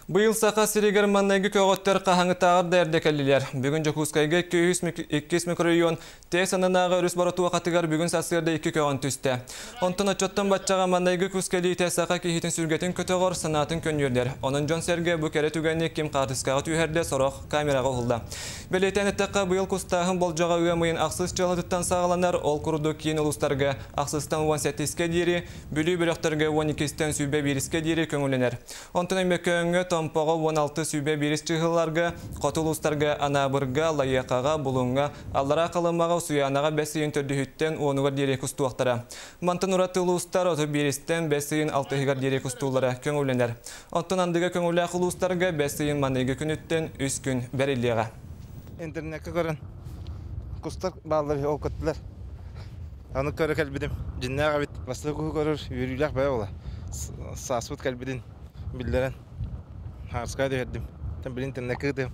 Быйыл сақа сиригер маннайгы көғөттер қағаңы тағыр дәрдекәлілер. Бүгін Жокускайға 200 микрорайон тесанынағы үріс баратуа қатығар бүгін сасырда 2 көғын түсті. Онтын отчоттан батчаға маннайгы күскәлі тесақа кейхетін сүргетін көтіғыр санатын көнердер. Оның Джон Серге бұл кәрі түгәнне кем қағытысқаға түйерде сороқ камераға ұлды. Белетен әттіққа быйыл күстағын болжаға өйемейін ақсыз чалыдыттан сағаланар ол күрді кейін ұлыстарға ақсызтан 18-ке дейірі, бүлі бөліқтарға 12-стен сүйбе беріске дейірі көңіленер. Онтын әмбекөңі Тампоға 16 сүйбе беріс чығыларға, қотылыстарға анабырға, лайақаға, бұлыңға, аллара қалымаға, сұянаға бәсейін түрдіхіттен оңығыр дерек ұстуақтара. Мантын ұраты ұлыстар оты берістен бәсейін 6-ғар дерек ұстулары көңіленер. Онтын андыға көңілі ақылыстарға бәсейін манайғы күніттен 3 күн бәрелеға. Интернетке көрін құстар балылар ол көттілер. Аны көрі кәлбедім. Жиннаға бет бастығы көрір, үйірілік бәй ола. Сасбыт кәлбедін білдерін. Харскай дегенdim. Там блин интернет кыды.